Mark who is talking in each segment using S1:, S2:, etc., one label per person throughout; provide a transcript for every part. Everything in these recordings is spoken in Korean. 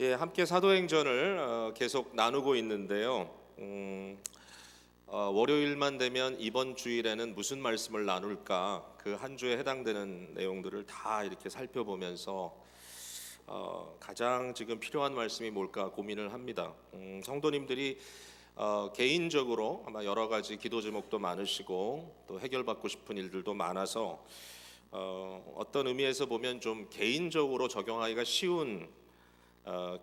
S1: 예, 함께 사도행전을 계속 나누고 있는데요. 월요일만 되면 이번 주일에는 무슨 말씀을 나눌까, 그 한 주에 해당되는 내용들을 다 이렇게 살펴보면서 가장 지금 필요한 말씀이 뭘까 고민을 합니다. 성도님들이 개인적으로 아마 여러 가지 기도 제목도 많으시고 또 해결받고 싶은 일들도 많아서 어떤 의미에서 보면 좀 개인적으로 적용하기가 쉬운,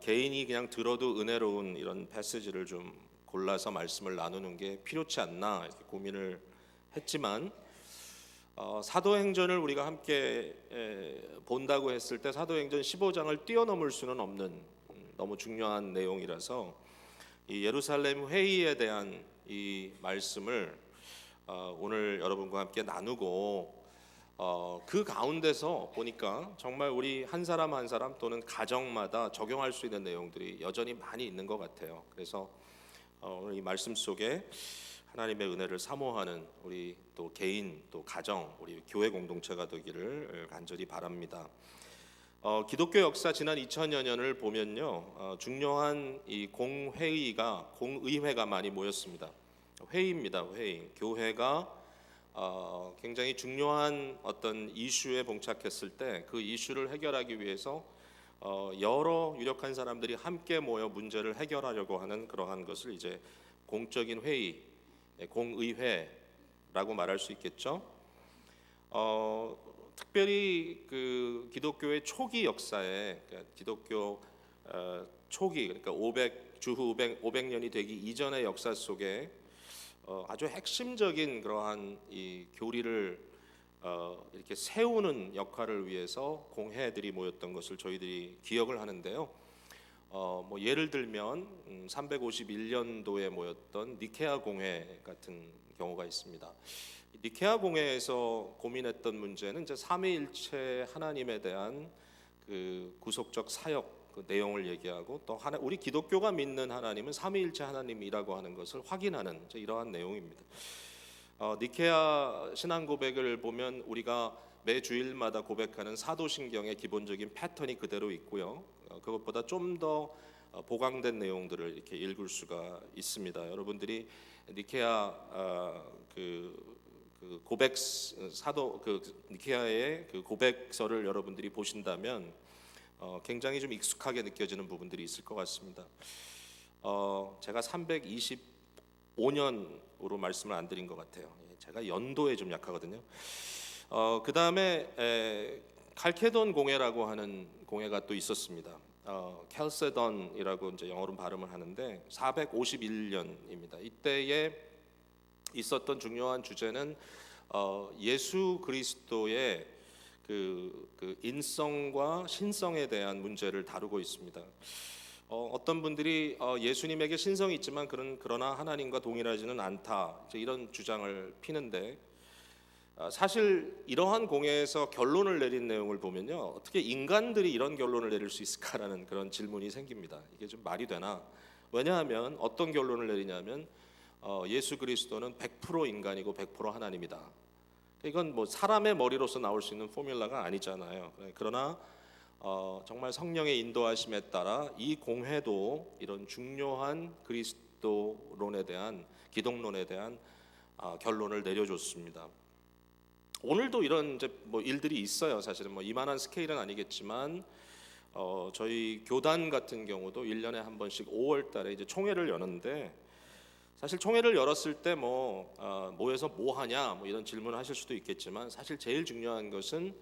S1: 개인이 그냥 들어도 은혜로운 이런 패시지를 좀 골라서 말씀을 나누는 게 필요치 않나 이렇게 고민을 했지만, 사도행전을 우리가 함께 본다고 했을 때 사도행전 15장을 뛰어넘을 수는 없는 너무 중요한 내용이라서 이 예루살렘 회의에 대한 이 말씀을 오늘 여러분과 함께 나누고, 그 가운데서 보니까 정말 우리 한 사람 한 사람 또는 가정마다 적용할 수 있는 내용들이 여전히 많이 있는 것 같아요. 그래서 오늘 이 말씀 속에 하나님의 은혜를 사모하는 우리 또 개인 또 가정 우리 교회 공동체가 되기를 간절히 바랍니다. 기독교 역사 지난 2000여 년을 보면요, 중요한 이 공의회가 많이 모였습니다. 회의입니다. 회의. 교회가 굉장히 중요한 어떤 이슈에 봉착했을 때 그 이슈를 해결하기 위해서 여러 유력한 사람들이 함께 모여 문제를 해결하려고 하는 그러한 것을 이제 공적인 회의, 공의회라고 말할 수 있겠죠. 특별히 그 기독교의 초기 역사에, 그러니까 기독교 초기, 그러니까 주후 500년이 되기 이전의 역사 속에 아주 핵심적인 그러한 이 교리를 이렇게 세우는 역할을 위해서 공회들이 모였던 것을 저희들이 기억을 하는데요. 뭐 예를 들면 351년도에 모였던 니케아 공회 같은 경우가 있습니다. 니케아 공회에서 고민했던 문제는 이제 삼위일체 하나님에 대한 그 구속적 사역 그 내용을 얘기하고, 또 우리 기독교가 믿는 하나님은 삼위일체 하나님이라고 하는 것을 확인하는 이러한 내용입니다. 니케아 신앙 고백을 보면 우리가 매 주일마다 고백하는 사도신경의 기본적인 패턴이 그대로 있고요. 그것보다 좀 더 보강된 내용들을 이렇게 읽을 수가 있습니다. 여러분들이 니케아 그 고백 사도 그 니케아의 그 고백서를 여러분들이 보신다면 굉장히 좀 익숙하게 느껴지는 부분들이 있을 것 같습니다. 제가 325년으로 말씀을 안 드린 것 같아요. 제가 연도에 좀 약하거든요. 그 다음에 칼케돈 공회라고 하는 공회가 또 있었습니다. 켈세돈이라고 이제 영어로 발음을 하는데 451년입니다. 이때에 있었던 중요한 주제는 예수 그리스도의 그 인성과 신성에 대한 문제를 다루고 있습니다. 어떤 분들이 예수님에게 신성이 있지만 그러나 하나님과 동일하지는 않다, 이런 주장을 피는데, 사실 이러한 공회에서 결론을 내린 내용을 보면요, 어떻게 인간들이 이런 결론을 내릴 수 있을까라는 그런 질문이 생깁니다. 이게 좀 말이 되나? 왜냐하면 어떤 결론을 내리냐면 예수 그리스도는 100% 인간이고 100% 하나님이다. 이건 뭐 사람의 머리로서 나올 수 있는 포뮬라가 아니잖아요. 그러나 정말 성령의 인도하심에 따라 이 공회도 이런 중요한 그리스도론에 대한, 기독론에 대한 결론을 내려줬습니다. 오늘도 이런 이제 뭐 일들이 있어요. 사실은 뭐 이만한 스케일은 아니겠지만 저희 교단 같은 경우도 1년에 한 번씩 5월 달에 이제 총회를 여는데, 사실 총회를 열었을 때 모여서 뭐 하냐 뭐 이런 질문을 하실 수도 있겠지만, 사실 제일 중요한 것은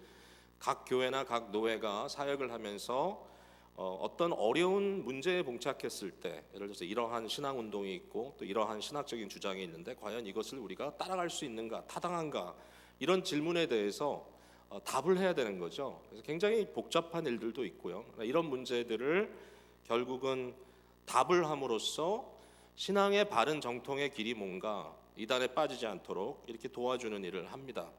S1: 각 교회나 각 노회가 사역을 하면서 어떤 어려운 문제에 봉착했을 때, 예를 들어서 이러한 신앙 운동이 있고 또 이러한 신학적인 주장이 있는데 과연 이것을 우리가 따라갈 수 있는가, 타당한가, 이런 질문에 대해서 답을 해야 되는 거죠. 그래서 굉장히 복잡한 일들도 있고요. 이런 문제들을 결국은 답을 함으로써 신앙의 바른 정통의 길이 뭔가, 이단에 빠지지 않도록 이렇게 도와주는 일을 합니다.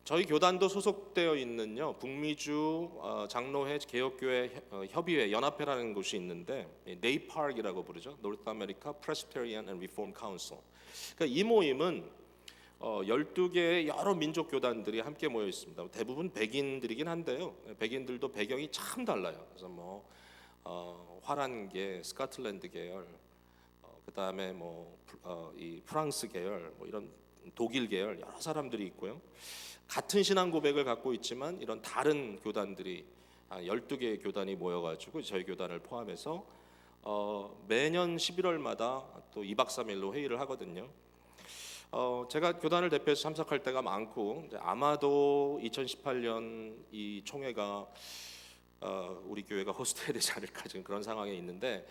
S1: 저희 교단도 소속되어 있는요, 북미주 장로회 개혁교회 협의회 연합회라는 곳이 있는데, 네이파크이라고 부르죠. North America Presbyterian and Reform Council. 그러니까 이 모임은 12개의 여러 민족 교단들이 함께 모여 있습니다. 대부분 백인들이긴 한데요. 백인들도 배경이 참 달라요. 그래서 화란계, 스코틀랜드 계열, 그다음에 이 프랑스 계열, 이런 독일 계열 여러 사람들이 있고요. 같은 신앙 고백을 갖고 있지만 이런 다른 교단들이 12개의 교단이 모여가지고 저희 교단을 포함해서 매년 11월마다 또 2박 3일로 회의를 하거든요. 제가 교단을 대표해서 참석할 때가 많고 아마도 2018년 이 총회가 우리 교회가 호스트해야 되지 않을까 지금 그런 상황에 있는데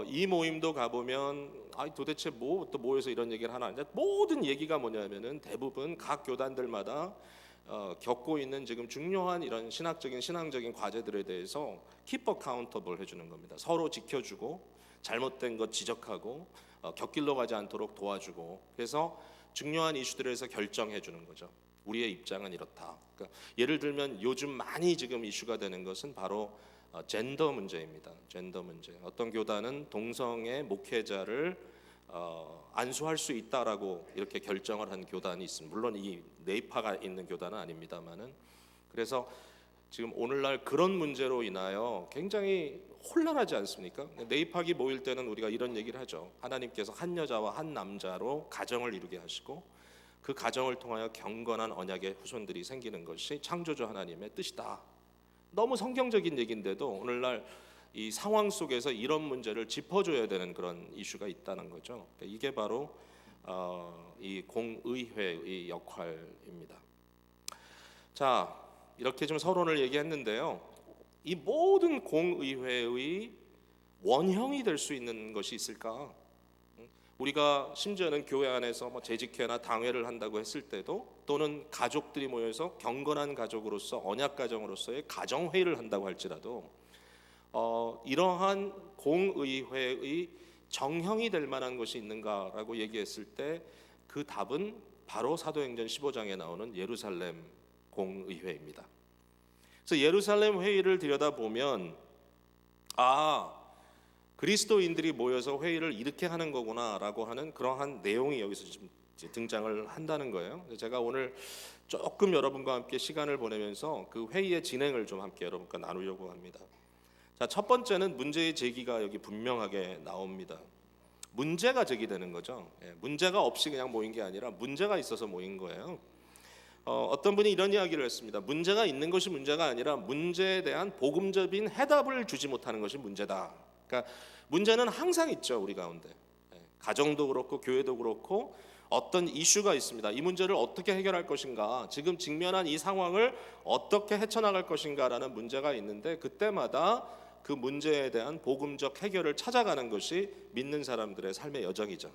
S1: 이 모임도 가보면 도대체 또 모여서 이런 얘기를 하나. 모든 얘기가 뭐냐면은 대부분 각 교단들마다 겪고 있는 지금 중요한 이런 신앙적인 과제들에 대해서 keep accountable 해주는 겁니다. 서로 지켜주고 잘못된 것 지적하고 곁길로 가지 않도록 도와주고, 그래서 중요한 이슈들에서 결정해 주는 거죠. 우리의 입장은 이렇다. 그러니까 예를 들면 요즘 많이 지금 이슈가 되는 것은 바로 젠더 문제입니다. 젠더 문제. 어떤 교단은 동성애 목회자를 안수할 수 있다라고 이렇게 결정을 한 교단이 있습니다. 물론 이 네이파가 있는 교단은 아닙니다만은. 그래서 지금 오늘날 그런 문제로 인하여 굉장히 혼란하지 않습니까? 네이파기 모일 때는 우리가 이런 얘기를 하죠. 하나님께서 한 여자와 한 남자로 가정을 이루게 하시고 그 가정을 통하여 경건한 언약의 후손들이 생기는 것이 창조주 하나님의 뜻이다. 너무 성경적인 얘기인데도 오늘날 이 상황 속에서 이런 문제를 짚어줘야 되는 그런 이슈가 있다는 거죠. 그러니까 이게 바로 이 공의회의 역할입니다. 자, 이렇게 좀 서론을 얘기했는데요. 이 모든 공의회의 원형이 될 수 있는 것이 있을까? 우리가 심지어는 교회 안에서 재직회나 당회를 한다고 했을 때도, 또는 가족들이 모여서 경건한 가족으로서 언약 가정으로서의 가정회의를 한다고 할지라도 이러한 공의회의 정형이 될 만한 것이 있는가라고 얘기했을 때 그 답은 바로 사도행전 15장에 나오는 예루살렘 공의회입니다. 그래서 예루살렘 회의를 들여다보면 그리스도인들이 모여서 회의를 이렇게 하는 거구나라고 하는 그러한 내용이 여기서 지금 등장을 한다는 거예요. 제가 오늘 조금 여러분과 함께 시간을 보내면서 그 회의의 진행을 좀 함께 여러분과 나누려고 합니다. 자, 첫 번째는 문제의 제기가 여기 분명하게 나옵니다. 문제가 제기되는 거죠. 문제가 없이 그냥 모인 게 아니라 문제가 있어서 모인 거예요. 어떤 분이 이런 이야기를 했습니다. 문제가 있는 것이 문제가 아니라 문제에 대한 복음적인 해답을 주지 못하는 것이 문제다. 그러니까 문제는 항상 있죠, 우리 가운데. 가정도 그렇고 교회도 그렇고 어떤 이슈가 있습니다. 이 문제를 어떻게 해결할 것인가, 지금 직면한 이 상황을 어떻게 헤쳐나갈 것인가라는 문제가 있는데 그때마다 그 문제에 대한 복음적 해결을 찾아가는 것이 믿는 사람들의 삶의 여정이죠.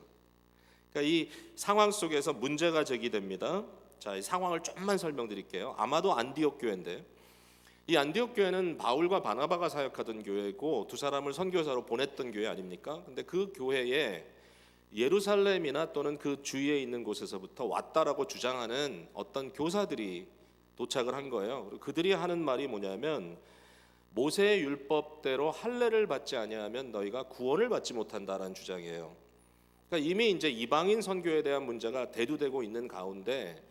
S1: 그러니까 이 상황 속에서 문제가 제기됩니다. 자, 이 상황을 좀만 설명드릴게요. 아마도 안디옥 교회인데, 이 안디옥 교회는 바울과 바나바가 사역하던 교회고 두 사람을 선교사로 보냈던 교회 아닙니까? 근데 그 교회에 예루살렘이나 또는 그 주위에 있는 곳에서부터 왔다라고 주장하는 어떤 교사들이 도착을 한 거예요. 그리고 그들이 하는 말이 뭐냐면, 모세의 율법대로 할례를 받지 아니하면 너희가 구원을 받지 못한다라는 주장이에요. 그러니까 이미 이제 이방인 선교에 대한 문제가 대두되고 있는 가운데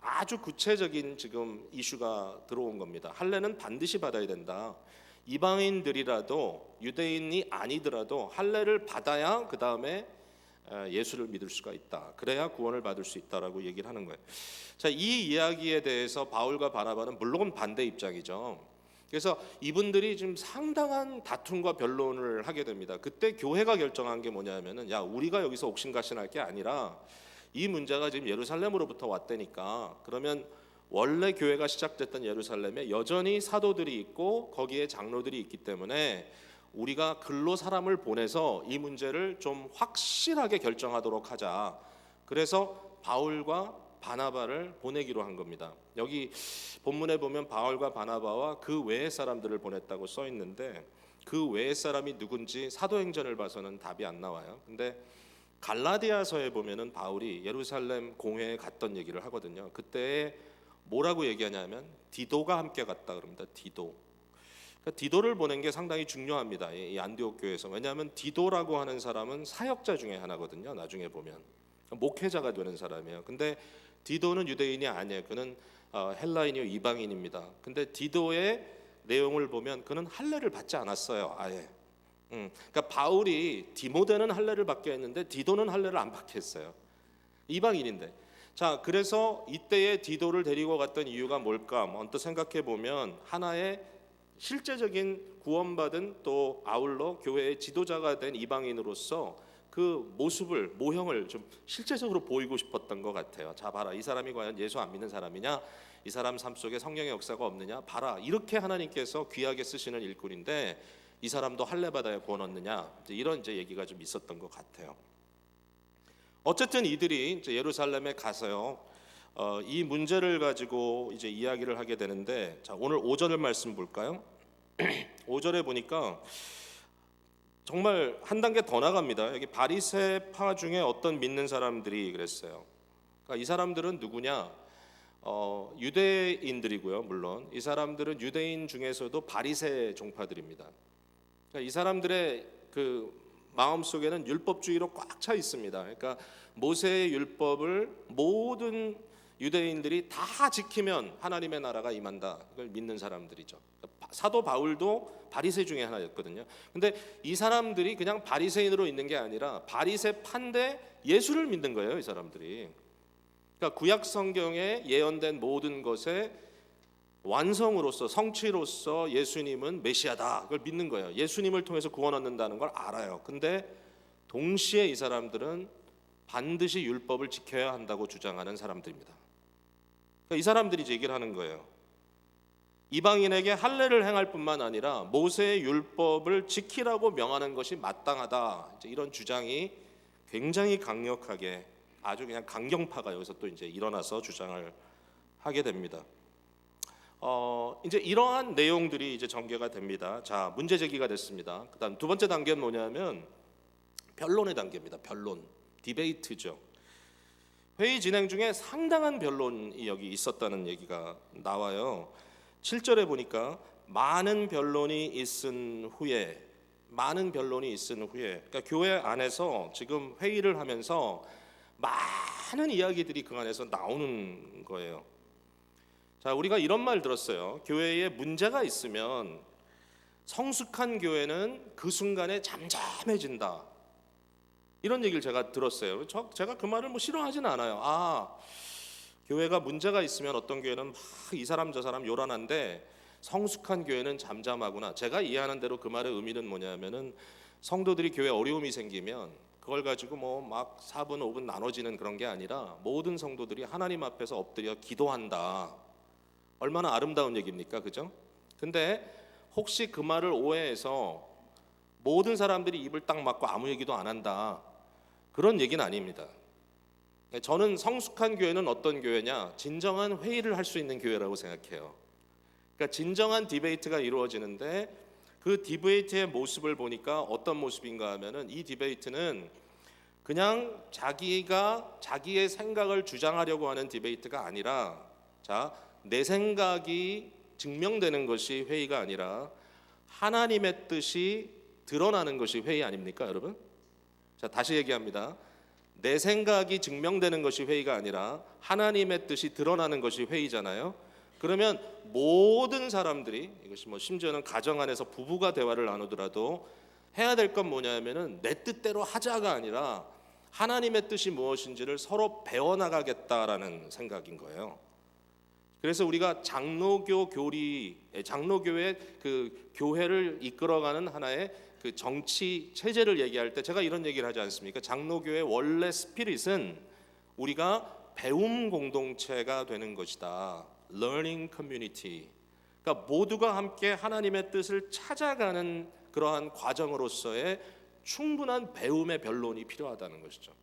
S1: 아주 구체적인 지금 이슈가 들어온 겁니다. 할례는 반드시 받아야 된다. 이방인들이라도 유대인이 아니더라도 할례를 받아야 그 다음에 예수를 믿을 수가 있다. 그래야 구원을 받을 수 있다라고 얘기를 하는 거예요. 자, 이 이야기에 대해서 바울과 바나바는 물론 반대 입장이죠. 그래서 이분들이 지금 상당한 다툼과 변론을 하게 됩니다. 그때 교회가 결정한 게 뭐냐면은, 우리가 여기서 옥신각신할 게 아니라 이 문제가 지금 예루살렘으로부터 왔다니까, 그러면 원래 교회가 시작됐던 예루살렘에 여전히 사도들이 있고 거기에 장로들이 있기 때문에 우리가 글로 사람을 보내서 이 문제를 좀 확실하게 결정하도록 하자. 그래서 바울과 바나바를 보내기로 한 겁니다. 여기 본문에 보면 바울과 바나바와 그 외의 사람들을 보냈다고 써 있는데, 그 외의 사람이 누군지 사도행전을 봐서는 답이 안 나와요. 근데 갈라디아서에 보면은 바울이 예루살렘 공회에 갔던 얘기를 하거든요. 그때 뭐라고 얘기하냐면 디도가 함께 갔다 그럽니다. 디도. 그러니까 디도를 보낸 게 상당히 중요합니다. 이 안디옥 교회에서. 왜냐하면 디도라고 하는 사람은 사역자 중에 하나거든요. 나중에 보면 목회자가 되는 사람이에요. 근데 디도는 유대인이 아니에요. 그는 헬라인이요 이방인입니다. 근데 디도의 내용을 보면 그는 할례를 받지 않았어요. 아예. 그러니까 바울이 디모데는 할례를 받게 했는데 디도는 할례를 안 받게 했어요. 이방인인데. 자, 그래서 이때에 디도를 데리고 갔던 이유가 뭘까? 언뜻 생각해 보면 하나의 실제적인 구원받은 또 아울러 교회의 지도자가 된 이방인으로서 그 모형을 좀 실제적으로 보이고 싶었던 것 같아요. 자, 봐라, 이 사람이 과연 예수 안 믿는 사람이냐? 이 사람 삶 속에 성령의 역사가 없느냐? 봐라, 이렇게 하나님께서 귀하게 쓰시는 일꾼인데 이 사람도 할례 받아야 구원 얻느냐? 이런 얘기가 좀 있었던 것 같아요. 어쨌든 이들이 이제 예루살렘에 가서요, 이 문제를 가지고 이제 이야기를 하게 되는데, 자, 오늘 5절 말씀 볼까요? 5절에 보니까 정말 한 단계 더 나갑니다. 여기 바리새파 중에 어떤 믿는 사람들이 그랬어요. 그러니까 이 사람들은 누구냐? 유대인들이고요. 물론 이 사람들은 유대인 중에서도 바리새 종파들입니다. 그러니까 이 사람들의 그 마음 속에는 율법주의로 꽉 차 있습니다. 그러니까 모세의 율법을 모든 유대인들이 다 지키면 하나님의 나라가 임한다. 이걸 믿는 사람들이죠. 사도 바울도 바리새 중에 하나였거든요. 근데 이 사람들이 그냥 바리새인으로 있는 게 아니라 바리새파인데 예수를 믿는 거예요, 이 사람들이. 그러니까 구약 성경에 예언된 모든 것의 완성으로서 성취로서 예수님은 메시아다. 그걸 믿는 거예요. 예수님을 통해서 구원 얻는다는 걸 알아요. 근데 동시에 이 사람들은 반드시 율법을 지켜야 한다고 주장하는 사람들입니다. 그러니까 이 사람들이 이제 얘기를 하는 거예요. 이방인에게 할례를 행할 뿐만 아니라 모세의 율법을 지키라고 명하는 것이 마땅하다. 이제 이런 주장이 굉장히 강력하게 아주 그냥 강경파가 여기서 또 이제 일어나서 주장을 하게 됩니다. 이제 이러한 내용들이 이제 전개가 됩니다. 자, 문제 제기가 됐습니다. 그다음 두 번째 단계는 뭐냐면 변론의 단계입니다. 변론, 디베이트죠. 회의 진행 중에 상당한 변론이 여기 있었다는 얘기가 나와요. 7절에 보니까 많은 변론이 있은 후에, 그러니까 교회 안에서 지금 회의를 하면서 많은 이야기들이 그 안에서 나오는 거예요. 자, 우리가 이런 말 들었어요. 교회에 문제가 있으면 성숙한 교회는 그 순간에 잠잠해진다. 이런 얘기를 제가 들었어요. 제가 그 말을 싫어하진 않아요. 교회가 문제가 있으면 어떤 교회는 막 이 사람 저 사람 요란한데 성숙한 교회는 잠잠하구나. 제가 이해하는 대로 그 말의 의미는 뭐냐면은 성도들이 교회 어려움이 생기면 그걸 가지고 막 4분 5분 나눠지는 그런 게 아니라 모든 성도들이 하나님 앞에서 엎드려 기도한다. 얼마나 아름다운 얘기입니까? 그죠? 근데 혹시 그 말을 오해해서 모든 사람들이 입을 딱 막고 아무 얘기도 안 한다. 그런 얘기는 아닙니다. 저는 성숙한 교회는 어떤 교회냐? 진정한 회의를 할 수 있는 교회라고 생각해요. 그러니까 진정한 디베이트가 이루어지는데 그 디베이트의 모습을 보니까 어떤 모습인가 하면은 이 디베이트는 그냥 자기가 자기의 생각을 주장하려고 하는 디베이트가 아니라 내 생각이 증명되는 것이 회의가 아니라 하나님의 뜻이 드러나는 것이 회의 아닙니까, 여러분? 자, 다시 얘기합니다. 내 생각이 증명되는 것이 회의가 아니라 하나님의 뜻이 드러나는 것이 회의잖아요. 그러면 모든 사람들이 이것이 심지어는 가정 안에서 부부가 대화를 나누더라도 해야 될 건 뭐냐면은 내 뜻대로 하자가 아니라 하나님의 뜻이 무엇인지를 서로 배워나가겠다라는 생각인 거예요. 그래서 우리가 장로교의 그 교회를 이끌어가는 하나의 그 정치 체제를 얘기할 때 제가 이런 얘기를 하지 않습니까? 장로교의 원래 스피릿은 우리가 배움 공동체가 되는 것이다. Learning community. 그러니까 모두가 함께 하나님의 뜻을 찾아가는 그러한 과정으로서의 충분한 배움의 변론이 필요하다는 것이죠.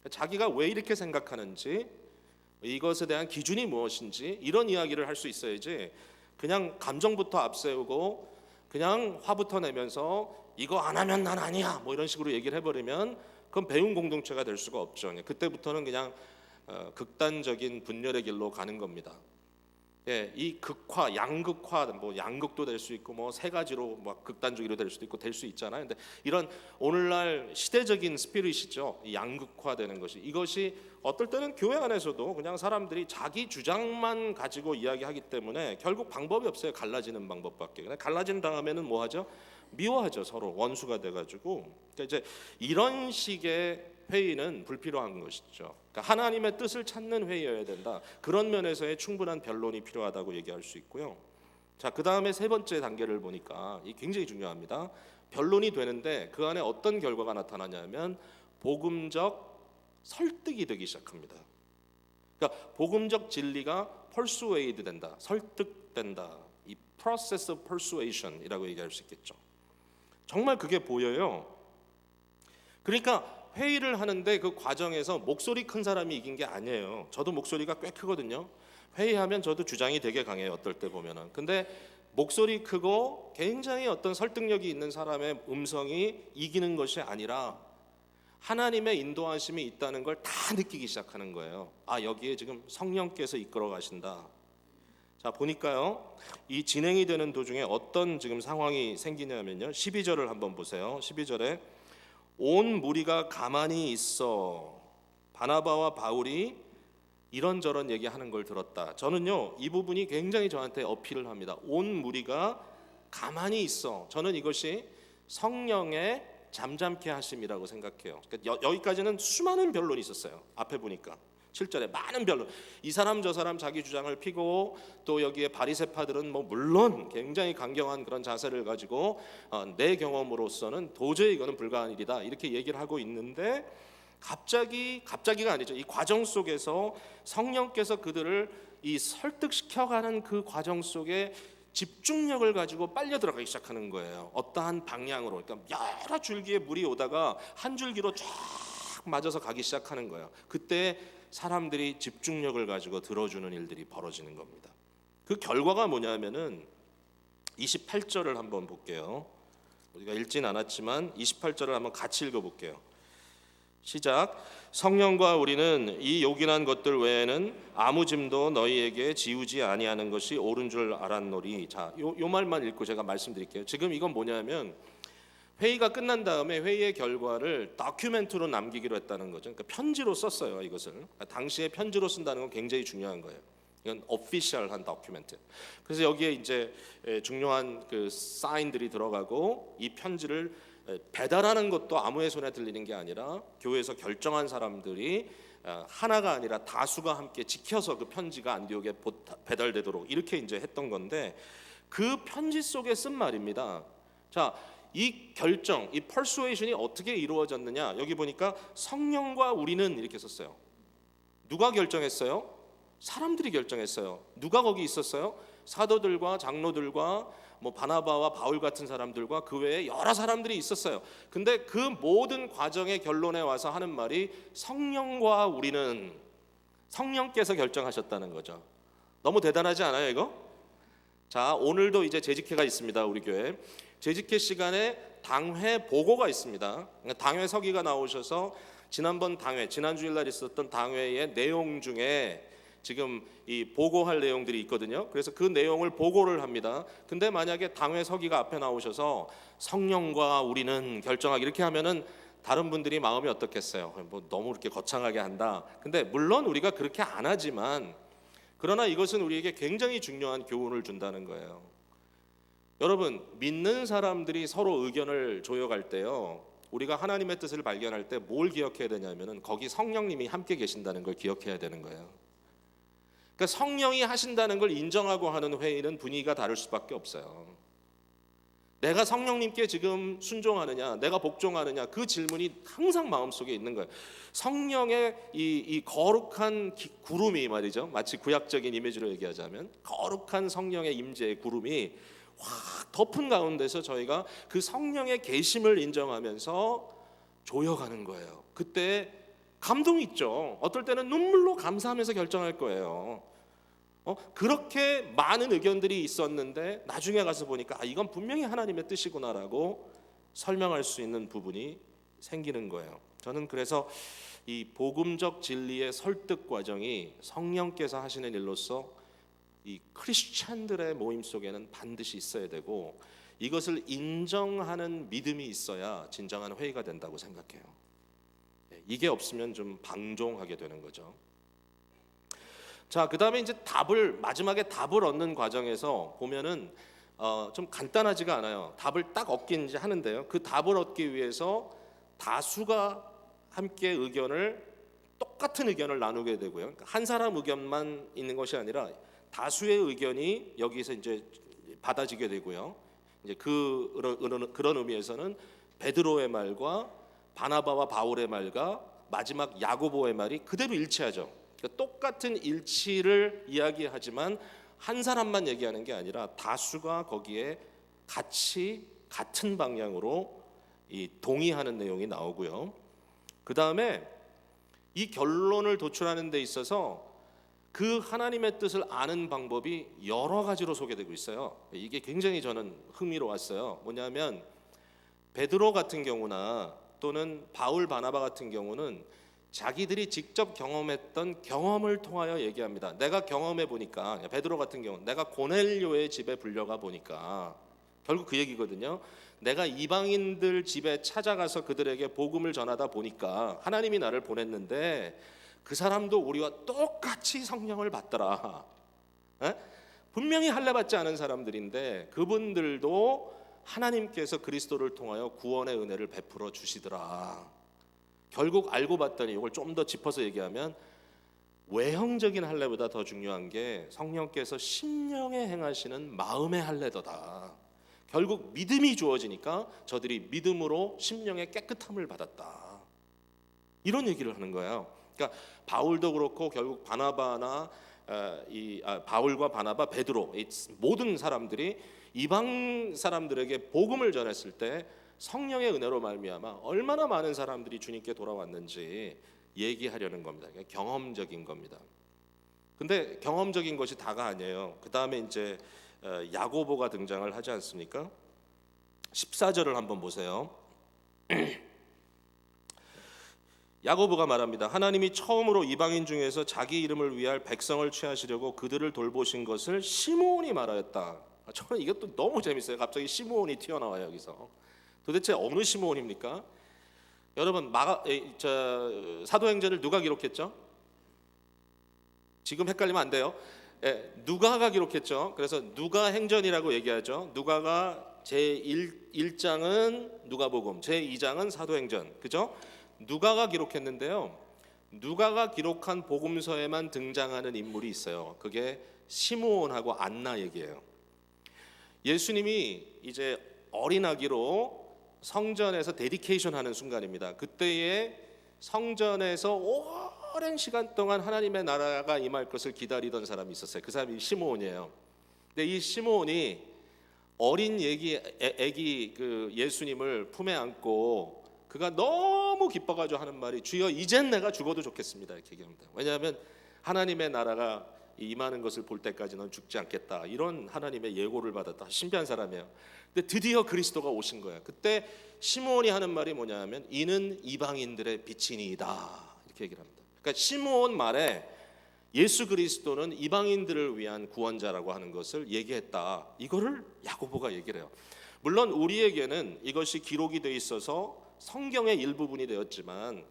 S1: 자기가 왜 이렇게 생각하는지, 이것에 대한 기준이 무엇인지 이런 이야기를 할 수 있어야지 그냥 감정부터 앞세우고 그냥 화부터 내면서 이거 안 하면 난 아니야 이런 식으로 얘기를 해버리면 그건 배움 공동체가 될 수가 없죠. 그때부터는 그냥 극단적인 분열의 길로 가는 겁니다. 예, 이 극화, 양극화, 뭐 양극도 될 수 있고 뭐 세 가지로 막 극단주의로 될 수도 있고 될 수 있잖아요. 근데 이런 오늘날 시대적인 스피릿이죠. 이 양극화되는 것이, 이것이 어떨 때는 교회 안에서도 그냥 사람들이 자기 주장만 가지고 이야기하기 때문에 결국 방법이 없어요. 갈라지는 방법밖에. 그냥 갈라진 다음에는 뭐 하죠? 미워하죠. 서로 원수가 돼가지고. 그러니까 이제 이런 식의 회의는 불필요한 것이죠. 그러니까 하나님의 뜻을 찾는 회의여야 된다. 그런 면에서의 충분한 변론이 필요하다고 얘기할 수 있고요. 자, 그 다음에 세 번째 단계를 보니까 이 굉장히 중요합니다. 변론이 되는데 그 안에 어떤 결과가 나타나냐면 복음적 설득이 되기 시작합니다. 그러니까 복음적 진리가 persuade 된다, 설득된다. 이 process of persuasion이라고 얘기할 수 있겠죠. 정말 그게 보여요. 그러니까 회의를 하는데 그 과정에서 목소리 큰 사람이 이긴 게 아니에요. 저도 목소리가 꽤 크거든요. 회의하면 저도 주장이 되게 강해요. 어떨 때 보면은. 근데 목소리 크고 굉장히 어떤 설득력이 있는 사람의 음성이 이기는 것이 아니라 하나님의 인도하심이 있다는 걸 다 느끼기 시작하는 거예요. 아, 여기에 지금 성령께서 이끌어 가신다. 자, 보니까요, 이 진행이 되는 도중에 어떤 지금 상황이 생기냐면요, 12절을 한번 보세요. 12절에 온 무리가 가만히 있어 바나바와 바울이 이런저런 얘기하는 걸 들었다. 저는요, 이 부분이 굉장히 저한테 어필을 합니다. 온 무리가 가만히 있어. 저는 이것이 성령의 잠잠케 하심이라고 생각해요. 그러니까 여기까지는 수많은 변론이 있었어요. 앞에 보니까 7절에 많은 변론, 이 사람 저 사람 자기 주장을 피고, 또 여기에 바리새파들은 뭐 물론 굉장히 강경한 그런 자세를 가지고 내 경험으로서는 도저히 이거는 불가한 일이다 이렇게 얘기를 하고 있는데, 갑자기가 아니죠. 이 과정 속에서 성령께서 그들을 이 설득시켜가는 그 과정 속에 집중력을 가지고 빨려 들어가기 시작하는 거예요. 어떠한 방향으로. 그러니까 여러 줄기의 물이 오다가 한 줄기로 쫙 맞아서 가기 시작하는 거예요. 그때 사람들이 집중력을 가지고 들어주는 일들이 벌어지는 겁니다. 그 결과가 뭐냐면은 28절을 한번 볼게요. 우리가 읽진 않았지만 28절을 한번 같이 읽어볼게요. 시작. 성령과 우리는 이 요긴한 것들 외에는 아무 짐도 너희에게 지우지 아니하는 것이 옳은 줄 알았노리. 자, 요 말만 읽고 제가 말씀드릴게요. 지금 이건 뭐냐면 회의가 끝난 다음에 회의의 결과를 다큐멘트로 남기기로 했다는 거죠. 그러니까 편지로 썼어요, 이것을. 그러니까 당시에 편지로 쓴다는 건 굉장히 중요한 거예요. 이건 오피셜한 다큐멘트. 그래서 여기에 이제 중요한 그 사인들이 들어가고, 이 편지를 배달하는 것도 아무의 손에 들리는 게 아니라 교회에서 결정한 사람들이 하나가 아니라 다수가 함께 지켜서 그 편지가 안디옥에 배달되도록 이렇게 이제 했던 건데, 그 편지 속에 쓴 말입니다. 자, 이 결정, 이 persuasion이 어떻게 이루어졌느냐? 여기 보니까 성령과 우리는 이렇게 썼어요. 누가 결정했어요? 사람들이 결정했어요. 누가 거기 있었어요? 사도들과 장로들과 뭐 바나바와 바울 같은 사람들과 그 외에 여러 사람들이 있었어요. 근데 그 모든 과정의 결론에 와서 하는 말이 성령과 우리는, 성령께서 결정하셨다는 거죠. 너무 대단하지 않아요, 이거? 자, 오늘도 이제 재직회가 있습니다. 우리 교회 재직회 시간에 당회 보고가 있습니다. 당회 서기가 나오셔서 지난번 당회, 지난 주일날 있었던 당회의 내용 중에 지금 이 보고할 내용들이 있거든요. 그래서 그 내용을 보고를 합니다. 근데 만약에 당회 서기가 앞에 나오셔서 성령과 우리는 결정하기 이렇게 하면은 다른 분들이 마음이 어떻겠어요? 뭐 너무 이렇게 거창하게 한다. 근데 물론 우리가 그렇게 안 하지만, 그러나 이것은 우리에게 굉장히 중요한 교훈을 준다는 거예요. 여러분, 믿는 사람들이 서로 의견을 조여갈 때요, 우리가 하나님의 뜻을 발견할 때 뭘 기억해야 되냐면은 거기 성령님이 함께 계신다는 걸 기억해야 되는 거예요. 그러니까 성령이 하신다는 걸 인정하고 하는 회의는 분위기가 다를 수밖에 없어요. 내가 성령님께 지금 순종하느냐, 내가 복종하느냐, 그 질문이 항상 마음속에 있는 거예요. 성령의 이 거룩한 구름이 말이죠, 마치 구약적인 이미지로 얘기하자면 거룩한 성령의 임재의 구름이 확 덮은 가운데서 저희가 그 성령의 계심을 인정하면서 조여가는 거예요. 그때 감동이 있죠. 어떨 때는 눈물로 감사하면서 결정할 거예요. 그렇게 많은 의견들이 있었는데 나중에 가서 보니까 이건 분명히 하나님의 뜻이구나라고 설명할 수 있는 부분이 생기는 거예요. 저는 그래서 이 복음적 진리의 설득 과정이 성령께서 하시는 일로서 이 크리스찬들의 모임 속에는 반드시 있어야 되고, 이것을 인정하는 믿음이 있어야 진정한 회의가 된다고 생각해요. 이게 없으면 좀 방종하게 되는 거죠. 자, 그다음에 이제 마지막에 답을 얻는 과정에서 보면은 좀 간단하지가 않아요. 답을 딱 얻긴 이제 하는데요. 그 답을 얻기 위해서 다수가 함께 똑같은 의견을 나누게 되고요. 그러니까 한 사람 의견만 있는 것이 아니라 다수의 의견이 여기서 이제 받아지게 되고요. 이제 그런 의미에서는 베드로의 말과 바나바와 바울의 말과 마지막 야고보의 말이 그대로 일치하죠. 그러니까 똑같은 일치를 이야기하지만 한 사람만 얘기하는 게 아니라 다수가 거기에 같은 방향으로 동의하는 내용이 나오고요. 그 다음에 이 결론을 도출하는 데 있어서 그 하나님의 뜻을 아는 방법이 여러 가지로 소개되고 있어요. 이게 굉장히 저는 흥미로웠어요. 뭐냐면 베드로 같은 경우나 또는 바울 바나바 같은 경우는 자기들이 직접 경험했던 경험을 통하여 얘기합니다. 내가 경험해 보니까, 베드로 같은 경우 내가 고넬료의 집에 불려가 보니까, 결국 그 얘기거든요. 내가 이방인들 집에 찾아가서 그들에게 복음을 전하다 보니까 하나님이 나를 보냈는데 그 사람도 우리와 똑같이 성령을 받더라. 분명히 할례 받지 않은 사람들인데 그분들도 하나님께서 그리스도를 통하여 구원의 은혜를 베풀어 주시더라. 결국 알고 봤더니 이걸 좀 더 짚어서 얘기하면 외형적인 할례보다 더 중요한 게 성령께서 심령에 행하시는 마음의 할례더다. 결국 믿음이 주어지니까 저들이 믿음으로 심령의 깨끗함을 받았다. 이런 얘기를 하는 거예요. 그러니까 바울도 그렇고 결국 바나바나 바울과 바나바, 베드로, 이 모든 사람들이 이방 사람들에게 복음을 전했을 때 성령의 은혜로 말미암아 얼마나 많은 사람들이 주님께 돌아왔는지 얘기하려는 겁니다. 그러니까 경험적인 겁니다. 근데 경험적인 것이 다가 아니에요. 그 다음에 이제 야고보가 등장을 하지 않습니까? 14절을 한번 보세요. 야고보가 말합니다. 하나님이 처음으로 이방인 중에서 자기 이름을 위할 백성을 취하시려고 그들을 돌보신 것을 시므온이 말하였다. 저는 이것도 너무 재밌어요. 갑자기 시므온이 튀어나와요. 여기서 도대체 어느 시므온입니까? 여러분 사도행전을 누가 기록했죠? 지금 헷갈리면 안 돼요. 누가가 기록했죠. 그래서 누가행전이라고 얘기하죠. 누가가 제1장은 누가복음, 제2장은 사도행전, 그죠? 누가가 기록했는데요. 누가가 기록한 복음서에만 등장하는 인물이 있어요. 그게 시므온하고 안나 얘기예요. 예수님이 이제 어린 아기로 성전에서 데디케이션 하는 순간입니다. 그때에 성전에서 오랜 시간 동안 하나님의 나라가 임할 것을 기다리던 사람이 있었어요. 그 사람이 시므온이에요. 근데 이 시므온이 어린 애기 그 예수님을 품에 안고 그가 너무 기뻐가지고 하는 말이 주여 이젠 내가 죽어도 좋겠습니다 이렇게 얘기합니다. 왜냐하면 하나님의 나라가 임하는 것을 볼 때까지 넌 죽지 않겠다, 이런 하나님의 예고를 받았다. 신비한 사람이에요. 근데 드디어 그리스도가 오신 거예요. 그때 시므온이 하는 말이 뭐냐면 이는 이방인들의 빛이니이다 이렇게 얘기를 합니다. 그러니까 시므온 말에 예수 그리스도는 이방인들을 위한 구원자라고 하는 것을 얘기했다. 이거를 야고보가 얘기를 해요. 물론 우리에게는 이것이 기록이 돼 있어서 성경의 일부분이 되었지만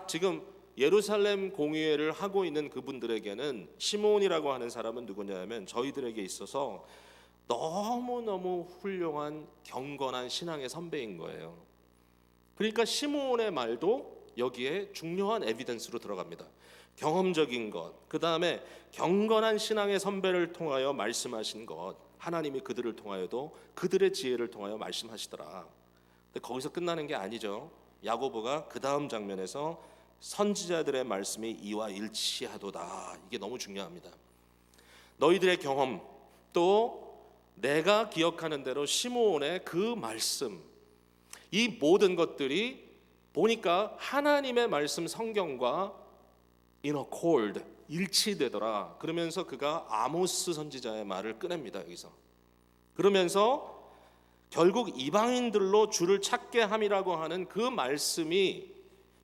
S1: 지금 예루살렘 공의회를 하고 있는 그분들에게는 시므온이라고 하는 사람은 누구냐면 저희들에게 있어서 너무너무 훌륭한 경건한 신앙의 선배인 거예요. 그러니까 시므온의 말도 여기에 중요한 에비던스로 들어갑니다. 경험적인 것, 그 다음에 경건한 신앙의 선배를 통하여 말씀하신 것, 하나님이 그들을 통하여도 그들의 지혜를 통하여 말씀하시더라. 근데 거기서 끝나는 게 아니죠. 야고보가 그 다음 장면에서 선지자들의 말씀이 이와 일치하도다. 이게 너무 중요합니다. 너희들의 경험, 또 내가 기억하는 대로 시므온의 그 말씀, 이 모든 것들이 보니까 하나님의 말씀 성경과 in accord, 일치되더라. 그러면서 그가 아모스 선지자의 말을 꺼냅니다. 여기서 그러면서 결국 이방인들로 주를 찾게 함이라고 하는 그 말씀이